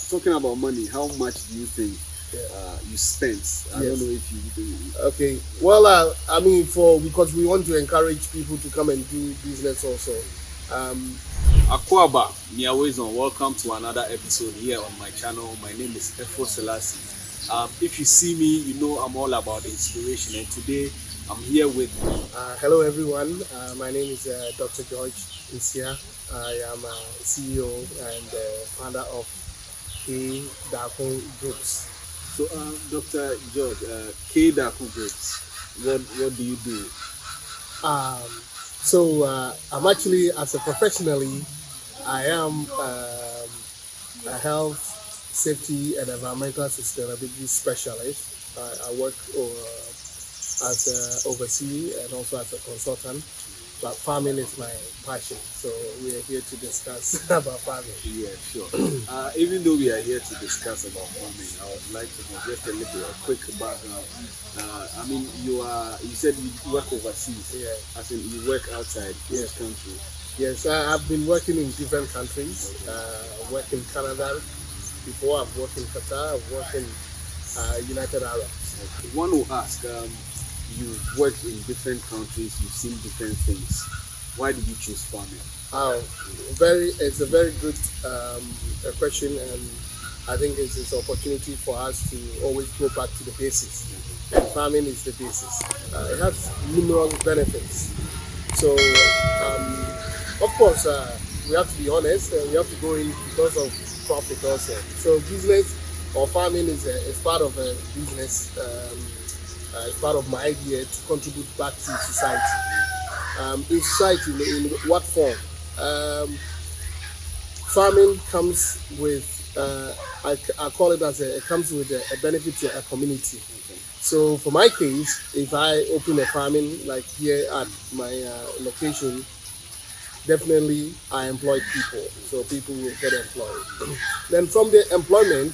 talking about money, how much do you think you spent? I don't know if you do. Okay. Well, I mean, because we want to encourage people to come and do business also. Akwaba, Miawezon, welcome to another episode here on my channel. My name is Efo Selassie. If you see me, you know I'm all about inspiration, and today I'm here with. Hello, everyone. My name is Dr. George Nsia. I am CEO and founder of Darko Groups. So, Dr. George, Darko Groups, what do you do? I'm actually, as a professionally, I am a health, safety, and environmental sustainability specialist. I work as an overseer and also as a consultant. But farming is my passion, so we are here to discuss about farming. Yeah, sure. Even though we are here to discuss about farming, I would like to know just a little quick background. I mean, you said you work overseas. Yeah. As in, you work outside this country. Yes, I've been working in different countries. I've worked in Canada before. I've worked in Qatar. I've worked in United Arab. Okay. One will ask. You've worked in different countries, you've seen different things. Why did you choose farming? It's a very good question, and I think it's an opportunity for us to always go back to the basics. And farming is the basis. It has numerous benefits. So, of course, we have to be honest, and we have to go in because of profit also. So, business or farming is part of a business. It's part of my idea to contribute back to society. In society, in what form? Farming comes with, I call it as it comes with a benefit to a community. So for my case, if I open a farming like here at my location, definitely I employ people. So people will get employed. Then from the employment,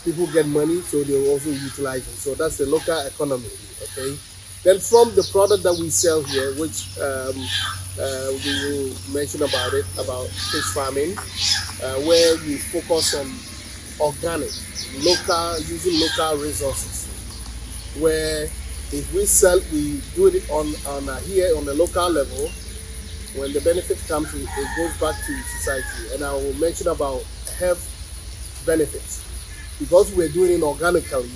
people get money, so they will also utilize it. So that's the local economy, okay? Then from the product that we sell here, which we will mention about fish farming, where we focus on organic, using local resources. Where if we sell, we do it here on the local level. When the benefit comes, it goes back to society. And I will mention about health benefits. Because we're doing it organically,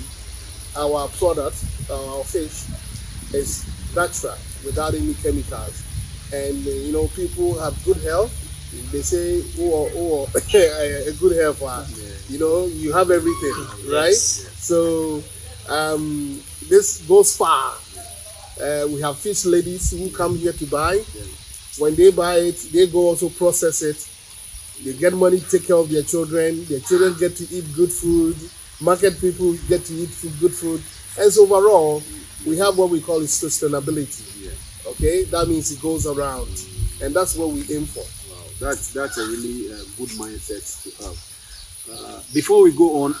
our product, our fish, is natural without any chemicals. And people have good health. They say, a good health, you have everything, right? Yes. So this goes far. We have fish ladies who come here to buy. When they buy it, they go also process it. They get money to take care of their children get to eat good food, market people get to eat good food. And so overall, we have what we call sustainability. Yeah. Okay, that means it goes around. And that's what we aim for. Wow, that's a really good mindset to have. Before we go on,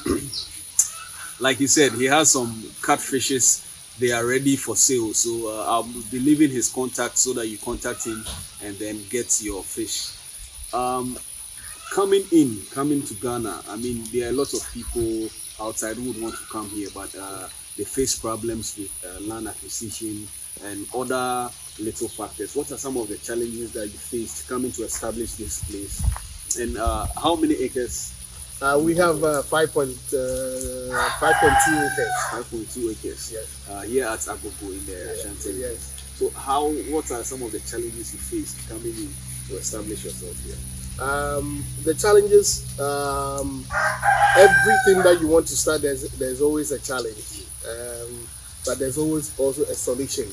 like he said, he has some catfishes. They are ready for sale. So I'll be leaving his contact so that you contact him and then get your fish. Coming to Ghana, I mean, there are a lot of people outside who would want to come here, but they face problems with land acquisition and other little factors. What are some of the challenges that you faced coming to establish this place? And how many acres? We have 5.2 acres. 5.2 acres. Yes. Here at Agogo in the Ashanti. Yes. So what are some of the challenges you faced coming in to establish yourself here? The challenges, everything that you want to start, there's always a challenge, but there's always also a solution.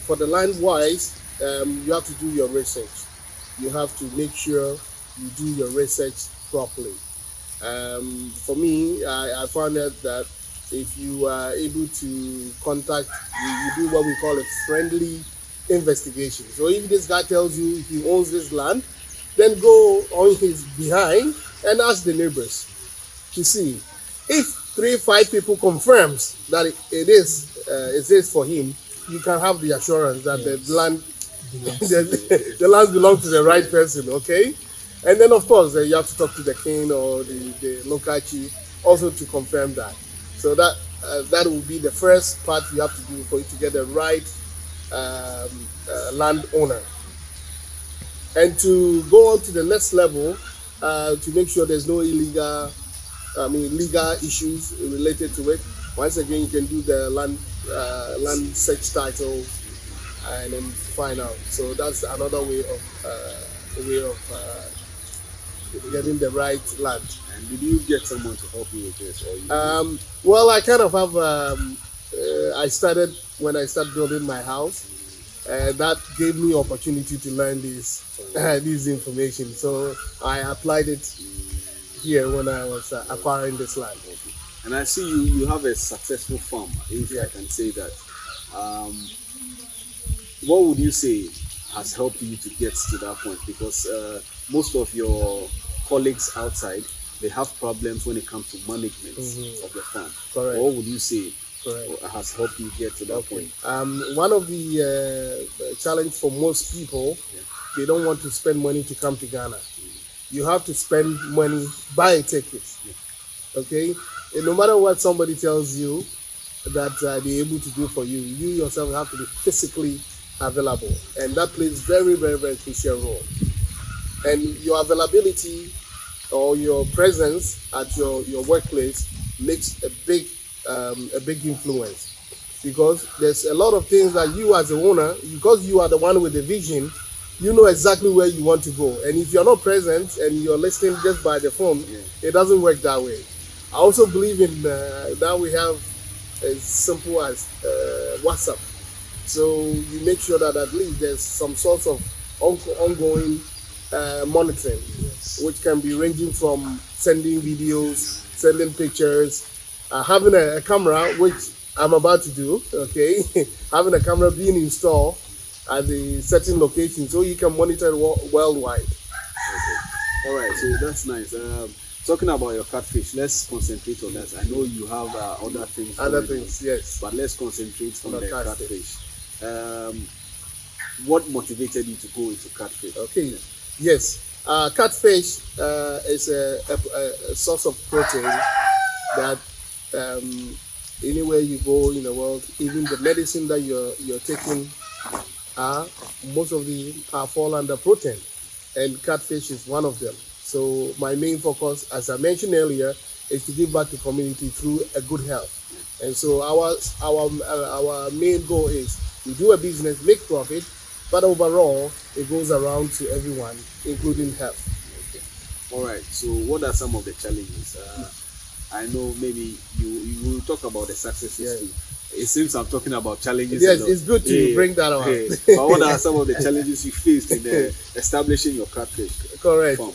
For the land wise, you have to do your research. You have to make sure you do your research properly. For me, I found out that if you are able to contact, you do what we call a friendly investigation. So if this guy tells you he owns this land, then go on his behind and ask the neighbors to see. If 3-5 people confirms that it is for him, you can have the assurance that the land belongs to the right person, okay? And then, of course, you have to talk to the king or the local chief also to confirm that. So that will be the first part you have to do for you to get the right landowner. And to go on to the next level, to make sure there's no legal issues related to it. Once again, you can do the land search title and then find out. So that's another way of getting the right land. And did you get someone to help you with this? Or well, I kind of have. I started when I started building my house. That gave me opportunity to learn this information. So I applied it here when I was acquiring this land. Okay. And I see you have a successful farm, if I can say that. What would you say has helped you to get to that point? Because most of your colleagues outside, they have problems when it comes to management of the farm. Correct. What would you say Correct. has helped you get to that point? One of the challenge for most people, they don't want to spend money to come to Ghana. You have to spend money, buy a ticket. Okay? And no matter what somebody tells you that they're able to do for you, you yourself have to be physically available. And that plays very, very, very crucial role. And your availability or your presence at your workplace makes a big influence, because there's a lot of things that you as the owner, because you are the one with the vision, you know exactly where you want to go. And if you're not present and you're listening just by the phone, it doesn't work that way. I also believe in now we have as simple as WhatsApp. So you make sure that at least there's some sort of ongoing monitoring, which can be ranging from sending videos, sending pictures, having a camera, which I'm about to do, okay? Having a camera being installed at the certain location so you can monitor it worldwide. Okay. All right, so that's nice. Talking about your catfish, let's concentrate on that. I know you have other things. Yes. But let's concentrate on the catfish. What motivated you to go into catfish? Okay, yes. Catfish is a source of protein that anywhere you go in the world, even the medicine that you're taking, most of them fall under protein, and catfish is one of them. So my main focus, as I mentioned earlier, is to give back to community through a good health. And so our main goal is we do a business, make profit, but overall it goes around to everyone, including health. Okay. All right. So what are some of the challenges? I know maybe you will talk about the successes too. It seems I'm talking about challenges. Yes, it's good to bring that up. But what are some of the challenges you faced in establishing your catfish Correct. farm?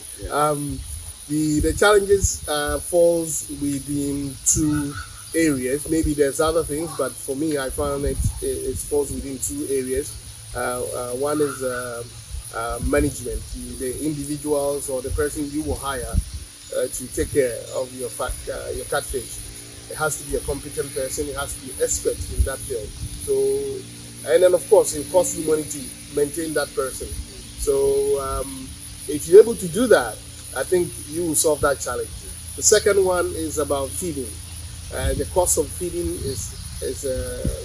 The challenges falls within two areas. Maybe there's other things, but for me, I found it falls within two areas. One is management, the individuals or the person you will hire to take care of your catfish. It has to be a competent person. It has to be expert in that field. So, and then of course, it costs you money to maintain that person. So, if you're able to do that, I think you will solve that challenge. The second one is about feeding. The cost of feeding is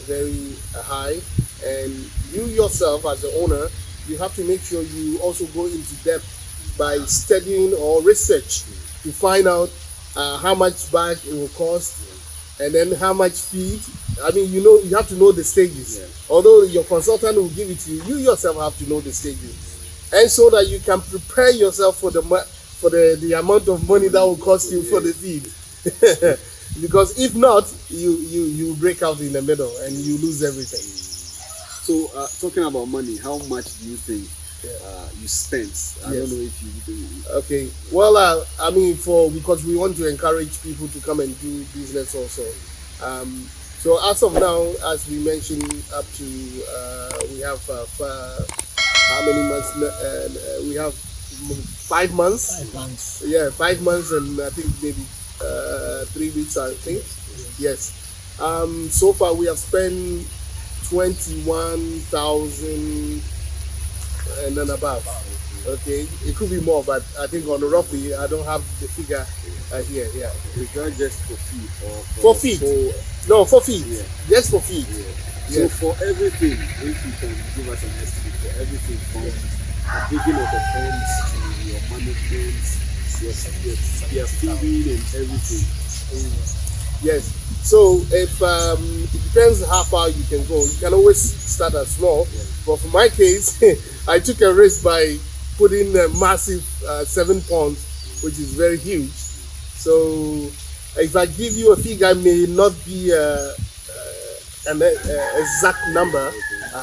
very high, and you yourself as the owner, you have to make sure you also go into depth by studying or research to find out how much bag it will cost, and then how much feed. I mean, you have to know the stages. Although your consultant will give it to you, you yourself have to know the stages, and so that you can prepare yourself for the amount of money that will cost you for the feed. Because if not, you break out in the middle and you lose everything. So talking about money, how much do you think you spent? I don't know if you do. Okay. Well, I mean, because we want to encourage people to come and do business also. So as of now, as we mentioned, up to we have how many months? We have 5 months. 5 months. Yeah, 5 months, and I think maybe 3 weeks. I think. Yes. So far we have spent 21,000 and then above. Okay, it could be more, but I think on the roughly, I don't have the figure here. Yeah, Is that just for feed or for feed? No, for feed. Yeah. Just for feed. Yeah. So Yes. for everything, if you can give us an estimate for everything from the digging of the ponds to your management, your feeding and everything. Yes. So if it depends how far you can go. You can always start as small. Yeah. But for my case, I took a risk by putting a massive 7 ponds, which is very huge. So if I give you a figure, it may not be an exact number.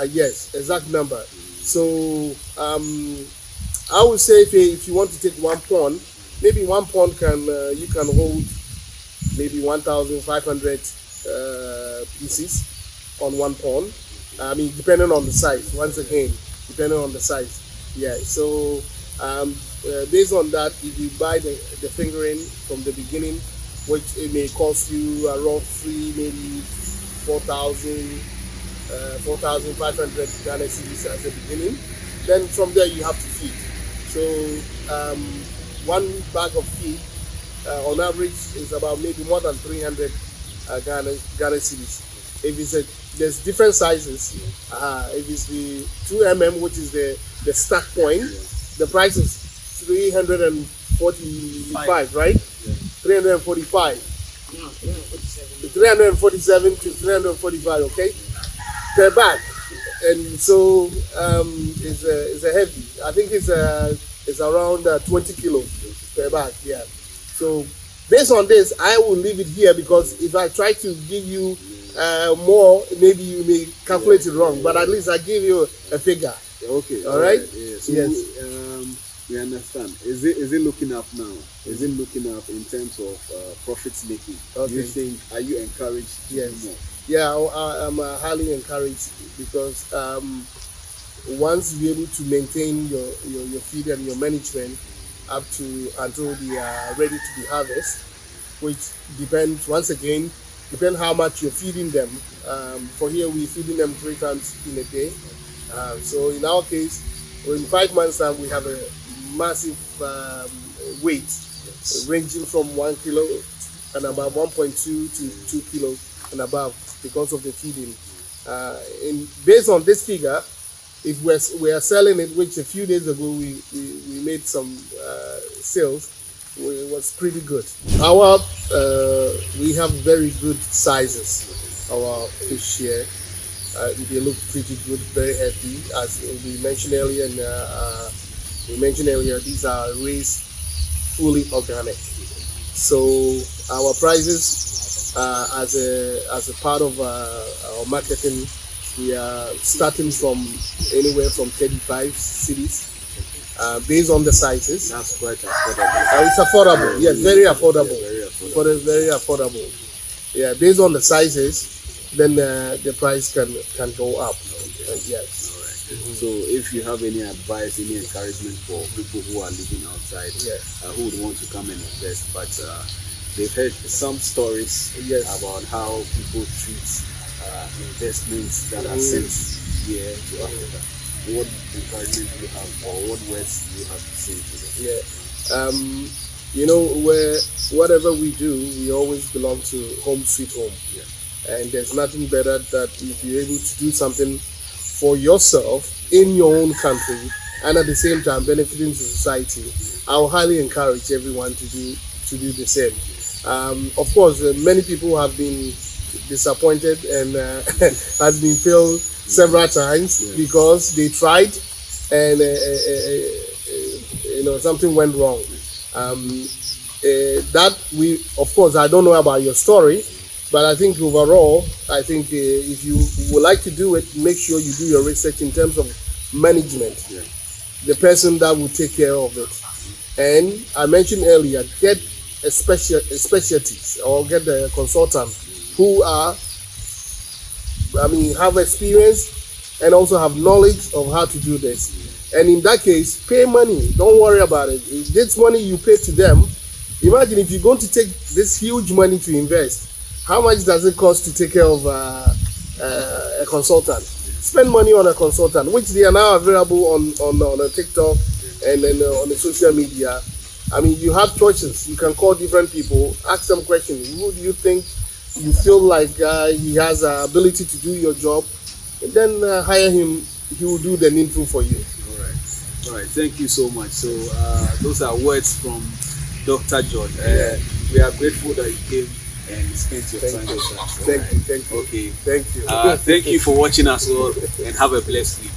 Yes, exact number. So I would say if you want to take 1 pond, maybe 1 pond you can hold maybe 1,500 pieces on 1 pond. I mean, depending on the size. Once again, depending on the size. Yeah. So based on that, if you buy the fingering from the beginning, which it may cost you roughly maybe 4,500 Ghana cedis at the beginning. Then from there you have to feed. So 1 bag of feed on average is about maybe more than 300 Ghana cedis. If there's different sizes. If it's the 2 which is the stack point, the price is 345, right? Yeah. 345. 347 to 345, okay, per bag. And so it's a heavy. I think it's around 20 kilos per bag. Yeah. So based on this, I will leave it here because if I try to give you more, maybe you may calculate it wrong. But at least I give you a figure. Okay. All right. Yeah. So Yes. we understand. Is it looking up now? Is it looking up in terms of profits making? Do you Okay. think? Are you encouraged to Yes. do more? Yeah, I'm highly encouraged because once you're able to maintain your feed and your management up to until they are ready to be harvested, which depends once again how much you're feeding them. For here we're feeding them 3 times in a day. So in our case, in 5 months time we have a massive weight ranging from 1 kilo and about 1.2 to 2 kilos and above because of the feeding. Based on this figure, if we are selling it, which a few days ago we made some sales, it was pretty good. We have very good sizes. Our fish here, they look pretty good, very heavy. As we mentioned earlier, these are raised fully organic. So our prices, as a part of our marketing, we are starting from anywhere from 35 cities, based on the sizes. That's quite affordable. It's affordable, yes, very affordable. Yeah, very affordable. Very affordable. Yeah, based on the sizes, then the price can go up. Yes. So if you have any advice, any encouragement for people who are living outside, who would want to come and invest, but they've heard some stories about how people treat investments that are sent here to Africa. What encouragement do you have, or what words do you have to say to them? Whatever we do, we always belong to home sweet home. Yeah. And there's nothing better that if you're able to do something for yourself in your own country and at the same time benefiting society. I will highly encourage everyone to do the same. Of course, many people have been disappointed and has been failed several times because they tried and something went wrong. That we, of course, I don't know about your story, but I think overall, if you would like to do it, make sure you do your research in terms of management, the person that will take care of it. And I mentioned earlier, get a specialties or get a consultant who have experience and also have knowledge of how to do this. And in that case, pay money. Don't worry about it. If this money you pay to them, imagine if you're going to take this huge money to invest, how much does it cost to take care of a consultant? Spend money on a consultant, which they are now available on a TikTok and then on the social media, I mean, you have choices. You can call different people, ask them questions. Who do you think you feel like he has ability to do your job? And then hire him. He will do the needful for you. All right. Thank you so much. So those are words from Dr. John. We are grateful that you came and spent your time with us. Thank you. Okay. Thank you. Thank you for watching us all, and have a blessed week.